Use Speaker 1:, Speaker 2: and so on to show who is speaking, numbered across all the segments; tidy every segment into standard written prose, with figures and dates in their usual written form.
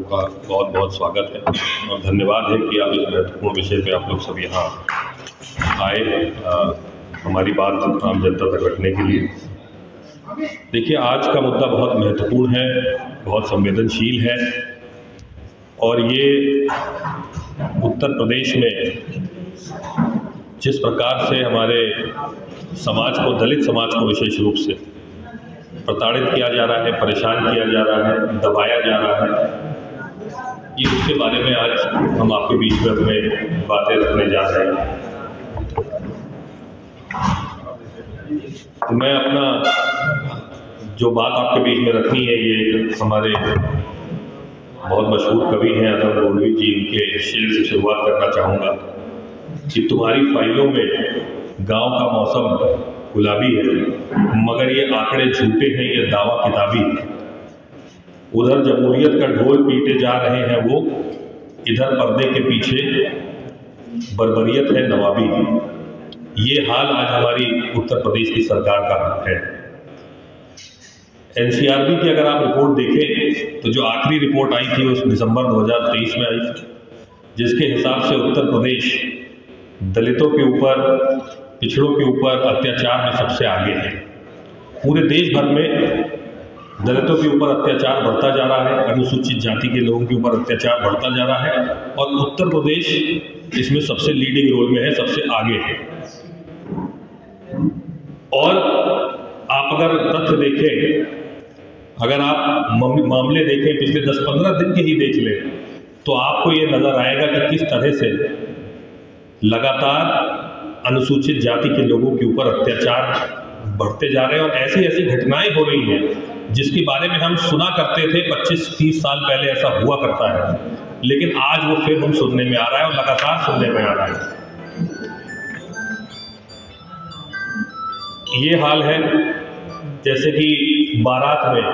Speaker 1: का बहुत बहुत स्वागत है और धन्यवाद है कि आप इस महत्वपूर्ण विषय पे आप लोग सब यहाँ आए हमारी बात आम जनता तक रखने के लिए। देखिए, आज का मुद्दा बहुत महत्वपूर्ण है, बहुत संवेदनशील है और ये उत्तर प्रदेश में जिस प्रकार से हमारे समाज को, दलित समाज को विशेष रूप से प्रताड़ित किया जा रहा है, परेशान किया जा रहा है, दबाया जा रहा है, ये उसके बारे में आज हम आपके बीच में अपने बातें रखने जा रहे हैं। तो मैं अपना जो बात आपके बीच में रखनी है, ये हमारे बहुत मशहूर कवि हैं अदम गोडवी जी, इनके शेर से शुरुआत करना चाहूँगा कि तुम्हारी फाइलों में गांव का मौसम गुलाबी है, मगर ये आंकड़े झूठे हैं, ये दावा किताबी है। उधर जमहूरियत का ढोल पीटे जा रहे हैं वो, इधर पर्दे के पीछे बर्बरियत है नवाबी। ये हाल आज हमारी उत्तर प्रदेश की सरकार का है। एनसीआरबी की अगर आप रिपोर्ट देखें तो जो आखिरी रिपोर्ट आई थी उस दिसंबर 2023 में आई थी, जिसके हिसाब से उत्तर प्रदेश दलितों के ऊपर, पिछड़ों के ऊपर अत्याचार में सबसे आगे है। पूरे देश भर में दलितों के ऊपर अत्याचार बढ़ता जा रहा है, अनुसूचित जाति के लोगों के ऊपर अत्याचार बढ़ता जा रहा है और उत्तर प्रदेश इसमें सबसे लीडिंग रोल में है, सबसे आगे है। और आप अगर तथ्य देखें, अगर आप मामले देखें पिछले 10-15 दिन के ही देख लें, तो आपको ये नजर आएगा कि किस तरह से लगातार अनुसूचित जाति के लोगों के ऊपर अत्याचार बढ़ते जा रहे हैं और ऐसी ऐसी घटनाएं हो रही हैं जिसके बारे में हम सुना करते थे 25-30 साल पहले ऐसा हुआ करता है, लेकिन आज वो फिर हम सुनने में आ रहा है और लगातार सुनने में आ रहा है। ये हाल है जैसे कि बारात में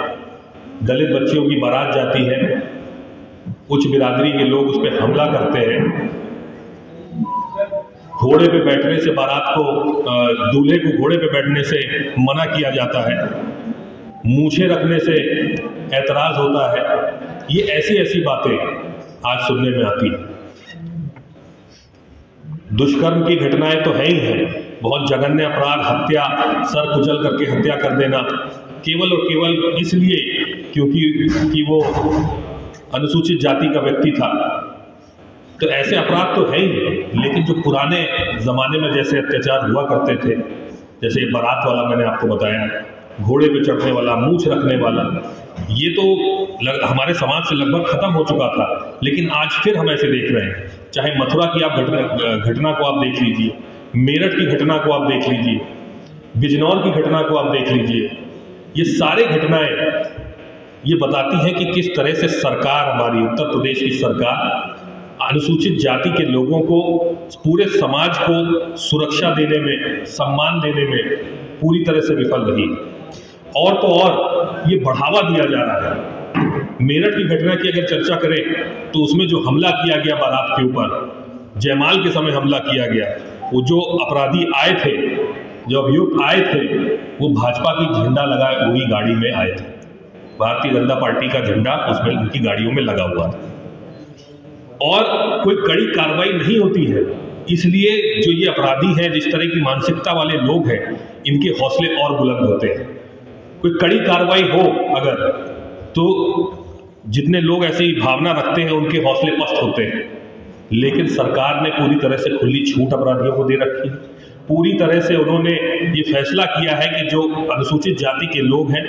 Speaker 1: दलित बच्चियों की बारात जाती है, उच्च बिरादरी के लोग उस पर हमला करते हैं, घोड़े पे बैठने से बारात को, दूल्हे को घोड़े पे बैठने से मना किया जाता है, मूछें रखने से ऐतराज होता है। ये ऐसी ऐसी बातें आज सुनने में आती हैं। दुष्कर्म की घटनाएं तो है ही है, बहुत जघन्य अपराध, हत्या, सर कुचल करके हत्या कर देना, केवल और केवल इसलिए क्योंकि वो अनुसूचित जाति का व्यक्ति था। तो ऐसे अपराध तो है ही, लेकिन जो पुराने ज़माने में जैसे अत्याचार हुआ करते थे, जैसे बारात वाला मैंने आपको बताया, घोड़े पे चढ़ने वाला, मूछ रखने वाला, ये तो हमारे समाज से लगभग खत्म हो चुका था, लेकिन आज फिर हम ऐसे देख रहे हैं। चाहे मथुरा की आप घटना को आप देख लीजिए, मेरठ की घटना को आप देख लीजिए, बिजनौर की घटना को आप देख लीजिए, ये सारी घटनाएं ये बताती हैं कि किस तरह से सरकार, हमारी उत्तर प्रदेश की सरकार अनुसूचित जाति के लोगों को, पूरे समाज को सुरक्षा देने में, सम्मान देने में पूरी तरह से विफल रही। और तो और ये बढ़ावा दिया जा रहा है। मेरठ की घटना की अगर चर्चा करें तो उसमें जो हमला किया गया बारात के ऊपर, जयमाल के समय हमला किया गया, वो जो अपराधी आए थे, जो अभियुक्त आए थे, वो भाजपा की झंडा लगाए हुई गाड़ी में आए थे। भारतीय जनता पार्टी का झंडा उसमें उनकी गाड़ियों में लगा हुआ था और कोई कड़ी कार्रवाई नहीं होती है। इसलिए जो ये अपराधी हैं, जिस तरह की मानसिकता वाले लोग हैं, इनके हौसले और बुलंद होते हैं। कोई कड़ी कार्रवाई हो अगर, तो जितने लोग ऐसी भावना रखते हैं उनके हौसले पस्त होते हैं। लेकिन सरकार ने पूरी तरह से खुली छूट अपराधियों को दे रखी है। पूरी तरह से उन्होंने ये फैसला किया है कि जो अनुसूचित जाति के लोग हैं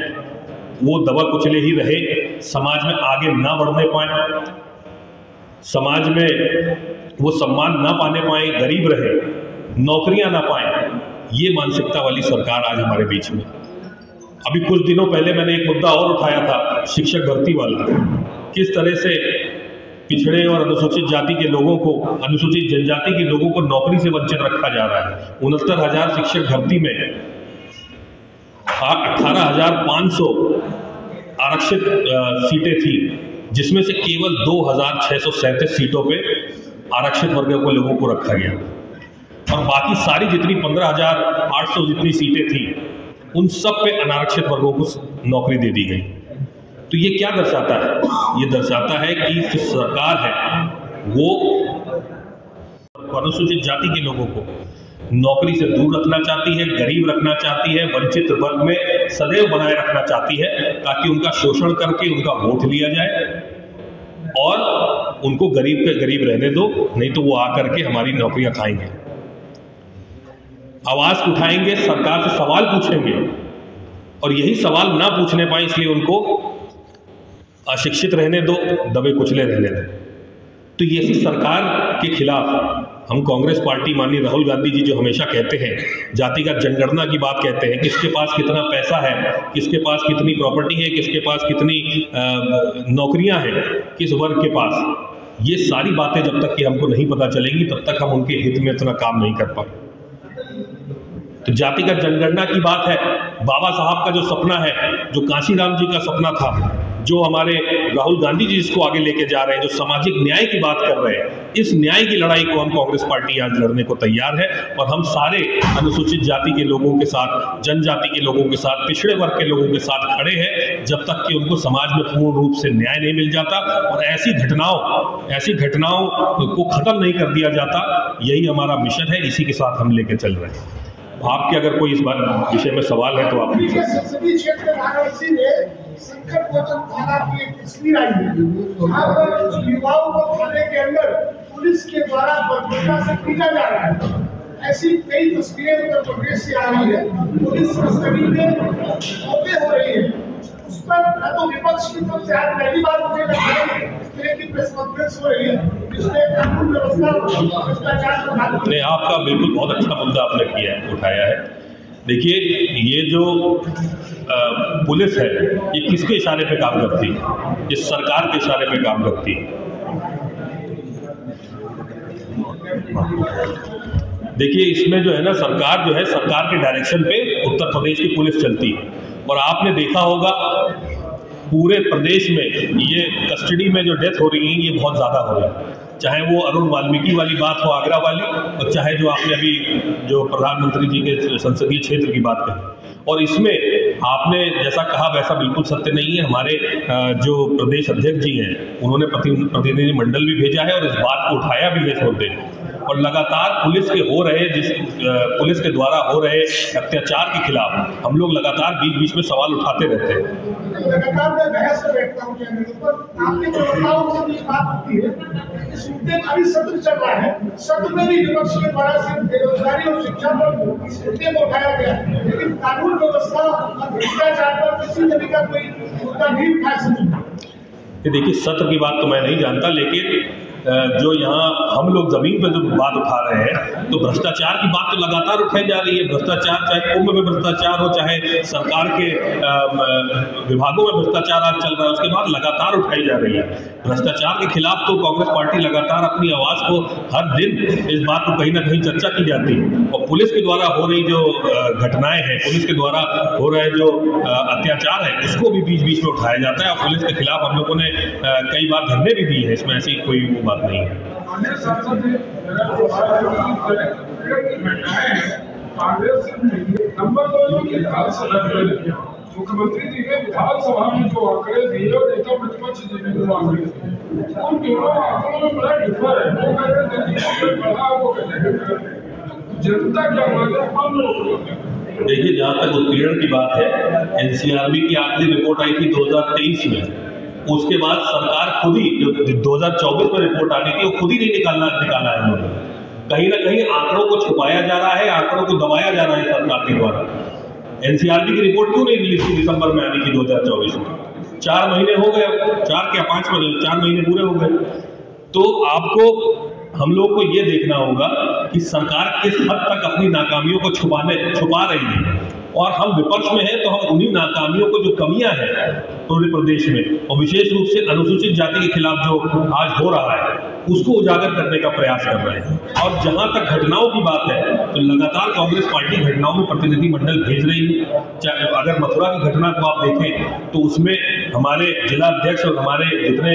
Speaker 1: वो दबा कुचले ही रहे, समाज में आगे ना बढ़ने पाए, समाज में वो सम्मान ना पाने पाए, गरीब रहे, नौकरियां ना पाए। ये मानसिकता वाली सरकार आज हमारे बीच में। अभी कुछ दिनों पहले मैंने एक मुद्दा और उठाया था, शिक्षक भर्ती वाला। किस तरह से पिछड़े और अनुसूचित जाति के लोगों को, अनुसूचित जनजाति के लोगों को नौकरी से वंचित रखा जा रहा है। 69,000 शिक्षक भर्ती में 18,500 आरक्षित सीटें थी, जिसमें से केवल 2,637 सीटों पे आरक्षित वर्ग के लोगों को रखा गया और बाकी सारी जितनी 15,800 जितनी सीटें थी, उन सब पे अनारक्षित वर्गों को नौकरी दे दी गई। तो ये क्या दर्शाता है? ये दर्शाता है कि जो सरकार है वो अनुसूचित जाति के लोगों को नौकरी से दूर रखना चाहती है, गरीब रखना चाहती है, वंचित वर्ग में सदैव बनाए रखना चाहती है, ताकि उनका शोषण करके उनका वोट लिया जाए और उनको गरीब के गरीब रहने दो, नहीं तो वो आकर के हमारी नौकरियां खाएंगे, आवाज उठाएंगे, सरकार से सवाल पूछेंगे, और यही सवाल ना पूछने पाए इसलिए उनको अशिक्षित रहने दो, दबे कुचले रहने दो। तो ये सरकार के खिलाफ हम कांग्रेस पार्टी, माननीय राहुल गांधी जी जो हमेशा कहते हैं जातिगत जनगणना की बात कहते हैं, किसके पास कितना पैसा है, किसके पास कितनी प्रॉपर्टी है, किसके पास कितनी नौकरियां हैं, किस वर्ग के पास, ये सारी बातें जब तक कि हमको नहीं पता चलेंगी तब तक हम उनके हित में इतना काम नहीं कर पाए। तो जातिगत जनगणना की बात है, बाबा साहब का जो सपना है, जो कांशीराम जी का सपना था, जो हमारे राहुल गांधी जी इसको आगे लेके जा रहे हैं, जो सामाजिक न्याय की बात कर रहे हैं, इस न्याय की लड़ाई को हम कांग्रेस पार्टी आज लड़ने को तैयार है। और हम सारे अनुसूचित जाति के लोगों के साथ, जनजाति के लोगों के साथ, पिछड़े वर्ग के लोगों के साथ खड़े हैं जब तक कि उनको समाज में पूर्ण रूप से न्याय नहीं मिल जाता और ऐसी घटनाओं को खत्म नहीं कर दिया जाता। यही हमारा मिशन है, इसी के साथ हम लेके चल रहे हैं। आपके अगर कोई इस विषय में सवाल है तो आप पूछ सकते हैं।
Speaker 2: संकट मोचन थाना की एक तस्वीर आई है, जहाँ पर युवाओं को थाने के अंदर पुलिस के द्वारा बर्बरता से पीटा जा रहा है। ऐसी कई तस्वीरें उत्तर प्रदेश से आ रही है। पुलिस कस्टडी में मौतें हो रही है, उस पर न तो विपक्ष की तरफ से आज पहली बार मुझे लगता है इस तरह की प्रेस कॉन्फ्रेंस हो रही है, जिसमें कानून व्यवस्था भ्रष्टाचार को
Speaker 1: नहीं, आपका बिल्कुल बहुत अच्छा मुद्दा आपने किया है, उठाया है। देखिए, ये जो पुलिस है ये किसके इशारे पे काम करती है? इस सरकार के इशारे पे काम करती है। देखिए, इसमें जो है ना, सरकार के डायरेक्शन पे उत्तर प्रदेश की पुलिस चलती है। और आपने देखा होगा पूरे प्रदेश में ये कस्टडी में जो डेथ हो रही है ये बहुत ज़्यादा हो रही है, चाहे वो अरुण वाल्मीकि वाली बात हो आगरा वाली, और चाहे जो आपने अभी जो प्रधानमंत्री जी के संसदीय क्षेत्र की बात कही। और इसमें आपने जैसा कहा वैसा बिल्कुल सत्य नहीं है। हमारे जो प्रदेश अध्यक्ष जी हैं उन्होंने प्रतिनिधि मंडल भी भेजा है और इस बात को उठाया भी है इस मुद्दे को। और लगातार पुलिस के द्वारा हो रहे अत्याचार के खिलाफ हम लोग लगातार बीच में सवाल उठाते रहते हैं।
Speaker 2: लगातार मैं बहस कर बैठता हूँ आपके प्रवक्ताओं से भी बात होती है। इस मुद्दे का भी सत्र चल रहा है, सत्र में भी विपक्ष के द्वारा सिर्फ बेरोजगारी और शिक्षा पर इस मुद्दे को उठाया गया, लेकिन कानून व्यवस्था और भ्रष्टाचार पर किसी तरह का कोई मुद्दा नहीं उठाया सकता।
Speaker 1: देखिए, सत्र की बात तो मैं नहीं जानता, लेकिन जो यहाँ हम लोग जमीन पर जो बात उठा रहे हैं तो भ्रष्टाचार की बात तो लगातार उठाई जा रही है। भ्रष्टाचार, चाहे कुंभ में भ्रष्टाचार हो, चाहे सरकार के विभागों में भ्रष्टाचार आज चल रहा है, उसके बाद लगातार उठाई जा रही है। भ्रष्टाचार के खिलाफ तो कांग्रेस पार्टी लगातार अपनी आवाज को हर दिन इस बात को कहीं ना कहीं चर्चा की जाती है। और पुलिस के द्वारा हो रही जो घटनाएं हैं, पुलिस के द्वारा हो रहे जो अत्याचार है, उसको भी बीच में उठाया जाता है। और पुलिस के खिलाफ हम लोगों ने कई बार धरने भी दिए हैं, इसमें ऐसी कोई बात नहीं है।
Speaker 3: मुख्यमंत्री जी ने विधानसभा में जो आंकड़े दिए और नेता प्रतिपक्ष जी ने जो आंकड़े दिए, उन दोनों आंकड़ों में बड़ा डिफर है। वो कहते हैं बढ़ा, वो कहते हैं जनता क्या माने।
Speaker 1: देखिए, जहाँ तक उत्पीड़न की बात है, एनसीआरबी की आखिरी रिपोर्ट आई थी 2023 में। उसके बाद सरकार खुद ही, जो 2024 में रिपोर्ट आनी थी, वो खुद ही नहीं निकाला है उन्होंने। कहीं ना कहीं आंकड़ों को छुपाया जा रहा है, आंकड़ों को दबाया जा रहा है सरकार के द्वारा। एनसीआरबी की रिपोर्ट क्यों नहीं रिलीज थी? दिसंबर में आनी थी 2024 में। 4 महीने हो गए, 4 महीने पूरे हो गए। तो आपको, हम लोग को ये देखना होगा कि सरकार किस हद तक अपनी नाकामियों को छुपा रही है। और हम विपक्ष में हैं तो हम उन्हीं नाकामियों को, जो कमियां हैं पूरे प्रदेश में और विशेष रूप से अनुसूचित जाति के खिलाफ जो आज हो रहा है, उसको उजागर करने का प्रयास कर रहे हैं। और जहां तक घटनाओं की बात है तो लगातार कांग्रेस पार्टी घटनाओं में प्रतिनिधि मंडल भेज रही है। अगर मथुरा की घटना को आप देखें तो उसमें हमारे जिला अध्यक्ष और हमारे जितने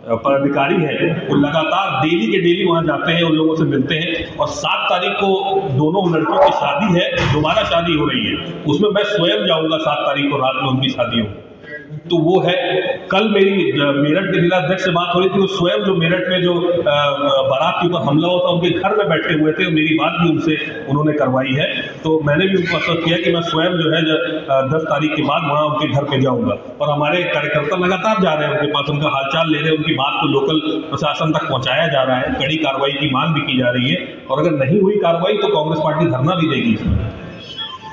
Speaker 1: पदाधिकारी हैं वो लगातार डेली वहां जाते हैं, उन लोगों से मिलते हैं। और 7 तारीख को दोनों लड़कियों की शादी है, दोबारा शादी हो रही है, उसमें मैं स्वयं जाऊंगा 7 तारीख को रात में उनकी शादी हो। तो वो है, कल मेरी मेरठ के जिला अध्यक्ष से बात हो रही थी, वो स्वयं जो मेरठ में जो बारात के ऊपर हमला हुआ था उनके घर में बैठे हुए थे, मेरी बात भी उनसे उन्होंने करवाई है। तो मैंने भी उनको आश्वस्त किया कि मैं स्वयं जो है 10 तारीख के बाद वहाँ उनके घर पे जाऊँगा, और हमारे कार्यकर्ता लगातार जा रहे हैं उनके पास, उनका हालचाल ले रहे हैं, उनकी बात को लोकल प्रशासन तक पहुँचाया जा रहा है, कड़ी कार्रवाई की मांग भी की जा रही है, और अगर नहीं हुई कार्रवाई तो कांग्रेस पार्टी धरना भी देगी।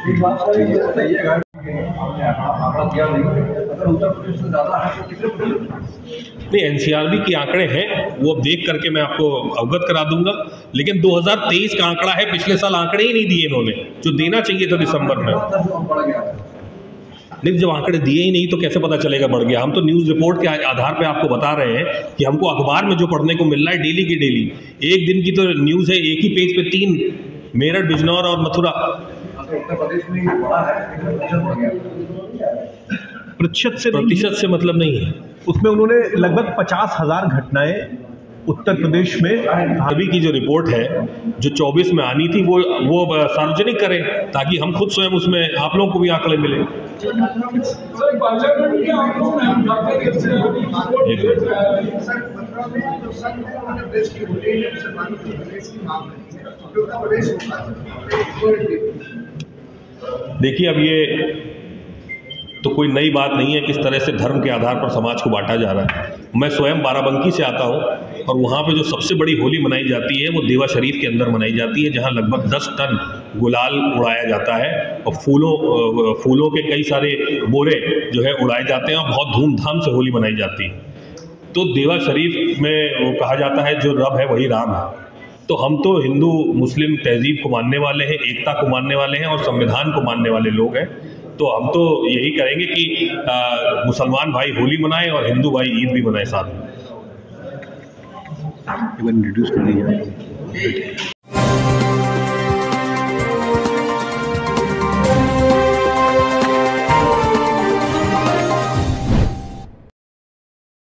Speaker 4: एक बात पर ये बताइएगा कि आपने आंकड़ा दिया नहीं, अगर उत्तर प्रदेश से ज़्यादा है तो कितने?
Speaker 1: नहीं, एनसीआरबी के आंकड़े हैं, वो देख करके मैं आपको अवगत करा दूंगा, लेकिन 2023 का आंकड़ा है, पिछले साल आंकड़े ही नहीं दिए इन्होंने, जो देना चाहिए था दिसंबर में। नहीं, जब आंकड़े दिए ही नहीं तो कैसे पता चलेगा बढ़ गया? हम तो न्यूज़ रिपोर्ट के आधार पे आपको बता रहे हैं कि हमको अखबार में जो पढ़ने को मिल रहा है डेली की डेली, एक दिन की तो न्यूज़ है, एक ही पेज पे 3 मेरठ, बिजनौर और मथुरा।
Speaker 4: उत्तर प्रदेश में बड़ा है,
Speaker 1: प्रतिशत से मतलब नहीं है।
Speaker 5: उसमें उन्होंने लगभग 50,000 घटनाएं उत्तर प्रदेश में,
Speaker 1: अभी की जो रिपोर्ट है जो 24 में आनी थी वो सार्वजनिक करें, ताकि हम खुद स्वयं उसमें आप लोगों को भी आंकड़े मिले।
Speaker 3: सर पार्लियामेंट के आंकड़ों में हम जाकर कैसे
Speaker 1: देखिए, अब ये तो कोई नई बात नहीं है किस तरह से धर्म के आधार पर समाज को बांटा जा रहा है। मैं स्वयं बाराबंकी से आता हूँ, और वहाँ पे जो सबसे बड़ी होली मनाई जाती है वो देवा शरीफ के अंदर मनाई जाती है, जहाँ लगभग 10 टन गुलाल उड़ाया जाता है, और फूलों के कई सारे बोरे जो है उड़ाए जाते हैं, और बहुत धूमधाम से होली मनाई जाती है। तो देवा शरीफ में वो कहा जाता है जो रब है वही राम है। तो हम तो हिंदू मुस्लिम तहजीब को मानने वाले हैं, एकता को मानने वाले हैं, और संविधान को मानने वाले लोग हैं। तो हम तो यही करेंगे कि मुसलमान भाई होली मनाएं और हिंदू भाई ईद भी मनाएं साथ में।